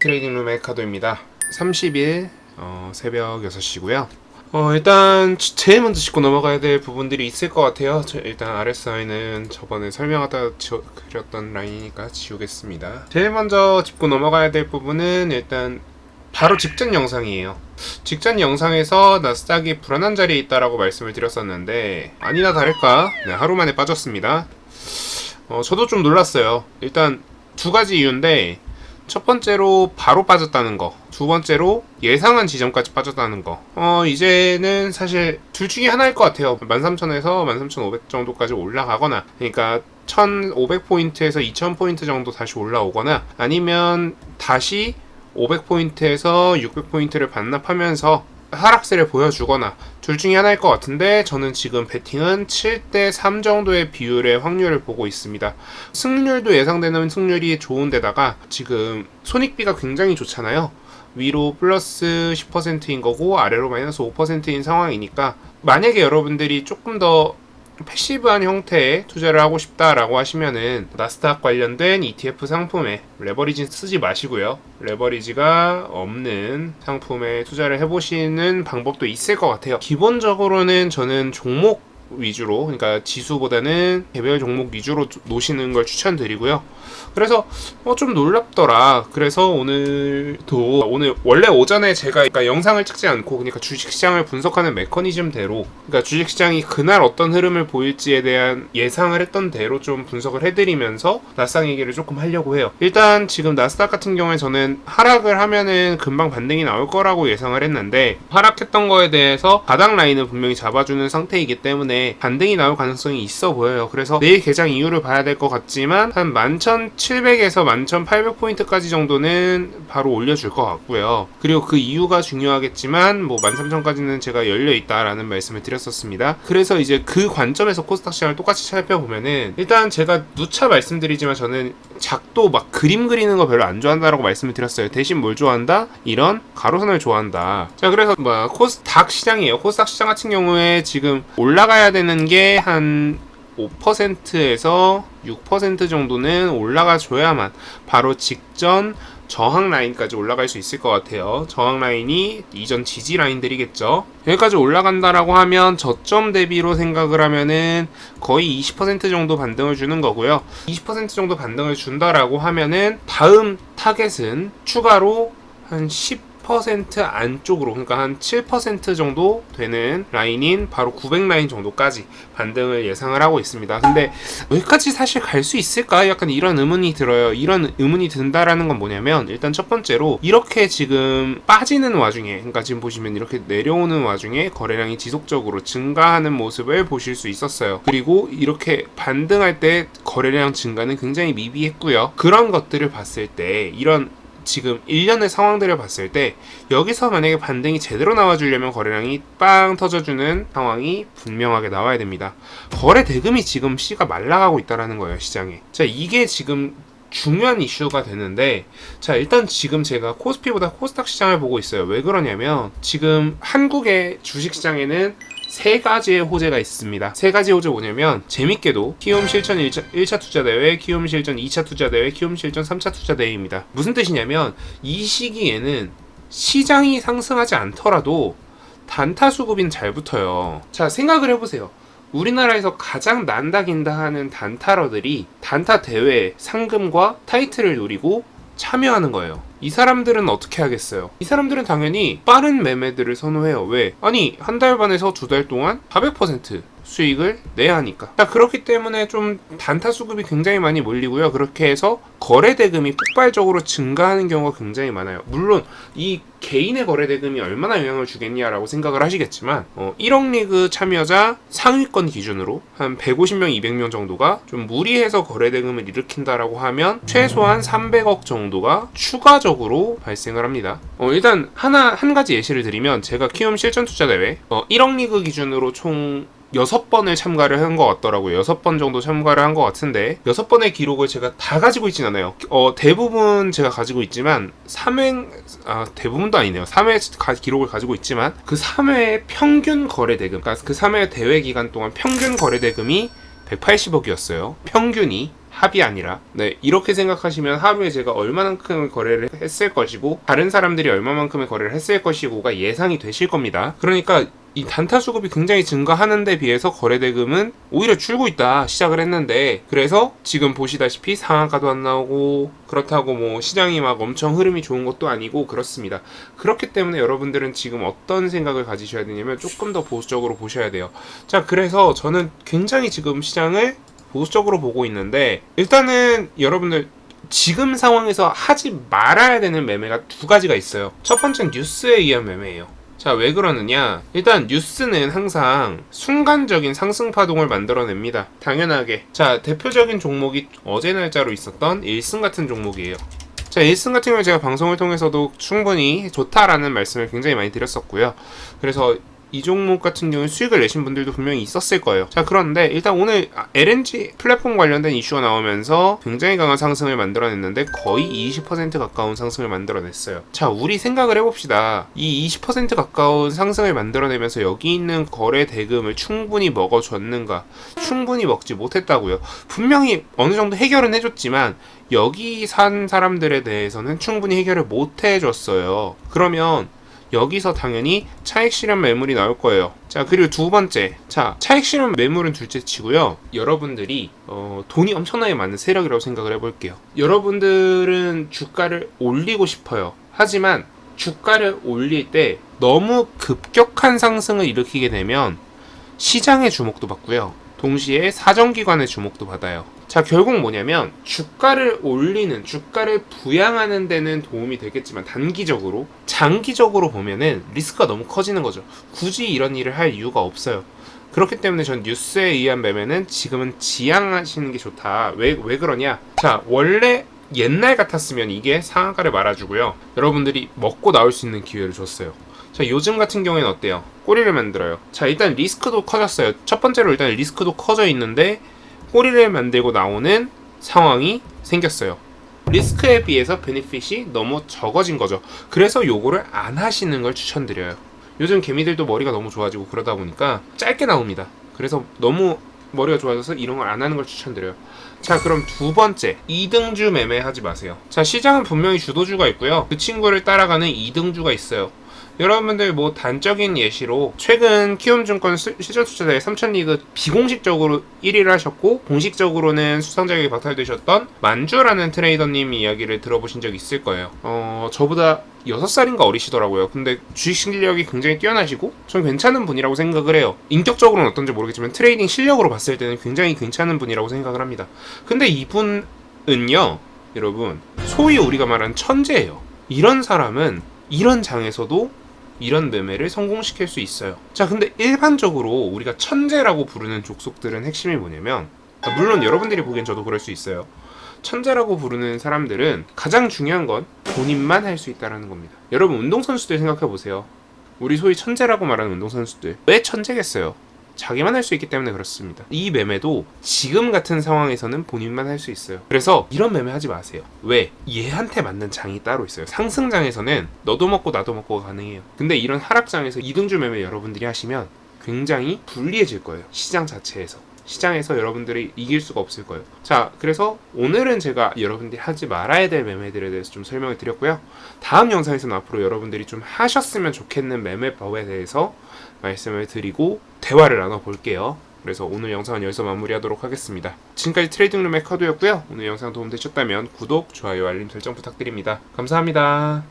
트레이딩룸의 카도입니다. 30일 새벽 6시고요. 일단 제일 먼저 짚고 넘어가야 될 부분들이 있을 것 같아요. 일단 RSI는 저번에 설명하다 그렸던 라인이니까 지우겠습니다. 제일 먼저 짚고 넘어가야 될 부분은 일단 바로 직전 영상이에요. 직전 영상에서 나스닥이 불안한 자리에 있다라고 말씀을 드렸었는데 아니나 다를까 하루 만에 빠졌습니다. 저도 좀 놀랐어요. 일단 두 가지 이유인데, 첫 번째로 바로 빠졌다는 거, 두 번째로 예상한 지점까지 빠졌다는 거. 이제는 사실 둘 중에 하나일 것 같아요. 13,000에서 13,500 정도까지 올라가거나, 그러니까 1,500포인트에서 2,000포인트 정도 다시 올라오거나, 아니면 다시 500포인트에서 600포인트를 반납하면서 하락세를 보여주거나, 둘 중에 하나일 것 같은데, 저는 지금 베팅은 7대3 정도의 비율의 확률을 보고 있습니다. 승률도 예상되는 승률이 좋은데다가 지금 손익비가 굉장히 좋잖아요. 위로 플러스 10%인 거고 아래로 마이너스 5%인 상황이니까, 만약에 여러분들이 조금 더 패시브한 형태의 투자를 하고 싶다라고 하시면은 나스닥 관련된 ETF 상품에 레버리지 쓰지 마시고요. 레버리지가 없는 상품에 투자를 해보시는 방법도 있을 것 같아요. 기본적으로는 저는 종목 위주로, 그러니까 지수보다는 개별 종목 위주로 놓으시는 걸 추천드리고요. 그래서 좀 놀랍더라. 그래서 오늘 원래 오전에 제가 그러니까 영상을 찍지 않고, 그러니까 주식시장을 분석하는 메커니즘대로, 그러니까 주식시장이 그날 어떤 흐름을 보일지에 대한 예상을 했던 대로 좀 분석을 해드리면서 나스닥 얘기를 조금 하려고 해요. 일단 지금 나스닥 같은 경우에 저는 하락을 하면은 금방 반등이 나올 거라고 예상을 했는데, 하락했던 거에 대해서 바닥 라인을 분명히 잡아주는 상태이기 때문에 반등이 나올 가능성이 있어 보여요. 그래서 내일 개장 이유를 봐야 될 것 같지만 한 11,700에서 11,800포인트까지 정도는 바로 올려줄 것 같고요. 그리고 그 이유가 중요하겠지만 13,000까지는 제가 열려있다라는 말씀을 드렸었습니다. 그래서 이제 그 관점에서 코스닥 시장을 똑같이 살펴보면은, 일단 제가 누차 말씀드리지만 저는 작도 막 그림 그리는 거 별로 안 좋아한다라고 말씀을 드렸어요. 대신 뭘 좋아한다? 이런 가로선을 좋아한다. 자, 그래서 코스닥 시장이에요. 코스닥 시장 같은 경우에 지금 올라가야 되는 게 한 5%에서 6% 정도는 올라가 줘야만 바로 직전 저항 라인까지 올라갈 수 있을 것 같아요. 저항 라인이 이전 지지 라인들이겠죠. 여기까지 올라간다라고 하면 저점 대비로 생각을 하면은 거의 20% 정도 반등을 주는 거고요. 20% 정도 반등을 준다라고 하면은 다음 타겟은 추가로 한 10% 안쪽으로, 그러니까 한 7% 정도 되는 라인인 바로 900 라인 정도까지 반등을 예상을 하고 있습니다. 근데 여기까지 사실 갈 수 있을까? 약간 이런 의문이 들어요. 이런 의문이 든다라는 건 뭐냐면, 일단 첫 번째로 이렇게 지금 빠지는 와중에, 그러니까 지금 보시면 이렇게 내려오는 와중에 거래량이 지속적으로 증가하는 모습을 보실 수 있었어요. 그리고 이렇게 반등할 때 거래량 증가는 굉장히 미비했고요. 그런 것들을 봤을 때, 이런 지금 1년의 상황들을 봤을 때 여기서 만약에 반등이 제대로 나와주려면 거래량이 빵 터져주는 상황이 분명하게 나와야 됩니다. 거래 대금이 지금 씨가 말라가고 있다는 거예요, 시장에. 자, 이게 지금 중요한 이슈가 되는데, 자, 일단 지금 제가 코스피보다 코스닥 시장을 보고 있어요. 왜 그러냐면 지금 한국의 주식시장에는 세 가지의 호재가 있습니다. 세 가지 호재 뭐냐면, 재밌게도 키움 실전 1차 투자대회, 키움 실전 2차 투자대회, 키움 실전 3차 투자대회입니다. 무슨 뜻이냐면, 이 시기에는 시장이 상승하지 않더라도 단타 수급인 잘 붙어요. 자, 생각을 해보세요. 우리나라에서 가장 난다긴다 하는 단타러들이 단타 대회 상금과 타이틀을 노리고 참여하는 거예요. 이 사람들은 어떻게 하겠어요? 이 사람들은 당연히 빠른 매매들을 선호해요. 왜? 아니, 한 달 반에서 두 달 동안 400% 수익을 내야 하니까. 자, 그렇기 때문에 좀 단타 수급이 굉장히 많이 몰리고요. 그렇게 해서 거래 대금이 폭발적으로 증가하는 경우가 굉장히 많아요. 물론 이 개인의 거래 대금이 얼마나 영향을 주겠냐라고 생각을 하시겠지만, 1억 리그 참여자 상위권 기준으로 한 150명, 200명 정도가 좀 무리해서 거래 대금을 일으킨다라고 하면 최소한 300억 정도가 추가적으로 발생을 합니다. 일단 한 가지 예시를 드리면, 제가 키움 실전 투자 대회 1억 리그 기준으로 총 6번을 참가를 한 것 같더라고요. 6번 정도 참가를 한 것 같은데, 6번의 기록을 제가 다 가지고 있진 않아요. 대부분 제가 가지고 있지만, 대부분도 아니네요. 3회 기록을 가지고 있지만, 그 3회의 평균 거래 대금, 그러니까 그 3회 대회 기간 동안 평균 거래 대금이 180억이었어요. 평균이. 합이 아니라. 네, 이렇게 생각하시면 하루에 제가 얼마만큼의 거래를 했을 것이고 다른 사람들이 얼마만큼의 거래를 했을 것이고가 예상이 되실 겁니다. 그러니까 이 단타 수급이 굉장히 증가하는 데 비해서 거래대금은 오히려 줄고 있다 시작을 했는데, 그래서 지금 보시다시피 상한가도 안 나오고 그렇다고 뭐 시장이 막 엄청 흐름이 좋은 것도 아니고 그렇습니다. 그렇기 때문에 여러분들은 지금 어떤 생각을 가지셔야 되냐면 조금 더 보수적으로 보셔야 돼요. 자, 그래서 저는 굉장히 지금 시장을 보수적으로 보고 있는데, 일단은 여러분들 지금 상황에서 하지 말아야 되는 매매가 두 가지가 있어요. 첫 번째는 뉴스에 의한 매매예요. 자, 왜 그러느냐? 일단 뉴스는 항상 순간적인 상승 파동을 만들어냅니다. 당연하게. 자, 대표적인 종목이 어제 날짜로 있었던 일승 같은 종목이에요. 자, 일승 같은 경우에 제가 방송을 통해서도 충분히 좋다라는 말씀을 굉장히 많이 드렸었고요. 그래서 이 종목 같은 경우는 수익을 내신 분들도 분명히 있었을 거예요. 자, 그런데 일단 오늘 LNG 플랫폼 관련된 이슈가 나오면서 굉장히 강한 상승을 만들어냈는데 거의 20% 가까운 상승을 만들어냈어요. 자, 우리 생각을 해봅시다. 이 20% 가까운 상승을 만들어내면서 여기 있는 거래 대금을 충분히 먹어줬는가? 충분히 먹지 못했다고요. 분명히 어느 정도 해결은 해줬지만 여기 산 사람들에 대해서는 충분히 해결을 못 해줬어요. 그러면 여기서 당연히 차익 실현 매물이 나올 거예요. 자, 그리고 두 번째. 자, 차익 실현 매물은 둘째 치고요. 여러분들이 돈이 엄청나게 많은 세력이라고 생각을 해볼게요. 여러분들은 주가를 올리고 싶어요. 하지만 주가를 올릴 때 너무 급격한 상승을 일으키게 되면 시장의 주목도 받고요. 동시에 사정기관의 주목도 받아요. 자, 결국 뭐냐면 주가를 올리는, 주가를 부양하는 데는 도움이 되겠지만 단기적으로, 장기적으로 보면은 리스크가 너무 커지는 거죠. 굳이 이런 일을 할 이유가 없어요. 그렇기 때문에 전 뉴스에 의한 매매는 지금은 지양하시는 게 좋다. 왜 그러냐? 자, 원래 옛날 같았으면 이게 상한가를 말아주고요. 여러분들이 먹고 나올 수 있는 기회를 줬어요. 자, 요즘 같은 경우에는 어때요? 꼬리를 만들어요. 자, 일단 리스크도 커졌어요. 첫 번째로 일단 리스크도 커져 있는데 꼬리를 만들고 나오는 상황이 생겼어요. 리스크에 비해서 베니핏이 너무 적어진 거죠. 그래서 요거를 안 하시는 걸 추천드려요. 요즘 개미들도 머리가 너무 좋아지고 그러다 보니까 짧게 나옵니다. 그래서 너무 머리가 좋아져서 이런 걸 안 하는 걸 추천드려요. 자, 그럼 두 번째, 2등주 매매하지 마세요. 자, 시장은 분명히 주도주가 있고요. 그 친구를 따라가는 2등주가 있어요. 여러분들 뭐 단적인 예시로 최근 키움증권 시즌투자자의 3000리그 비공식적으로 1위를 하셨고 공식적으로는 수상 자격이 박탈되셨던 만주라는 트레이더님 이야기를 들어보신 적 있을 거예요. 저보다 6살인가 어리시더라고요. 근데 주식 실력이 굉장히 뛰어나시고 전 괜찮은 분이라고 생각을 해요. 인격적으로는 어떤지 모르겠지만 트레이딩 실력으로 봤을 때는 굉장히 괜찮은 분이라고 생각을 합니다. 근데 이분은요, 여러분, 소위 우리가 말하는 천재예요. 이런 사람은 이런 장에서도 이런 매매를 성공시킬 수 있어요. 자, 근데 일반적으로 우리가 천재라고 부르는 족속들은 핵심이 뭐냐면, 물론 여러분들이 보기엔 저도 그럴 수 있어요. 천재라고 부르는 사람들은 가장 중요한 건 본인만 할 수 있다는 겁니다. 여러분, 운동선수들 생각해보세요. 우리 소위 천재라고 말하는 운동선수들 왜 천재겠어요? 자기만 할 수 있기 때문에 그렇습니다. 이 매매도 지금 같은 상황에서는 본인만 할 수 있어요. 그래서 이런 매매 하지 마세요. 왜? 얘한테 맞는 장이 따로 있어요. 상승장에서는 너도 먹고 나도 먹고가 가능해요. 근데 이런 하락장에서 2등주 매매 여러분들이 하시면 굉장히 불리해질 거예요. 시장 자체에서. 시장에서 여러분들이 이길 수가 없을 거예요. 자, 그래서 오늘은 제가 여러분들이 하지 말아야 될 매매들에 대해서 좀 설명을 드렸고요. 다음 영상에서는 앞으로 여러분들이 좀 하셨으면 좋겠는 매매법에 대해서 말씀을 드리고 대화를 나눠볼게요. 그래서 오늘 영상은 여기서 마무리하도록 하겠습니다. 지금까지 트레이딩룸의 카도였고요. 오늘 영상 도움되셨다면 구독, 좋아요, 알림 설정 부탁드립니다. 감사합니다.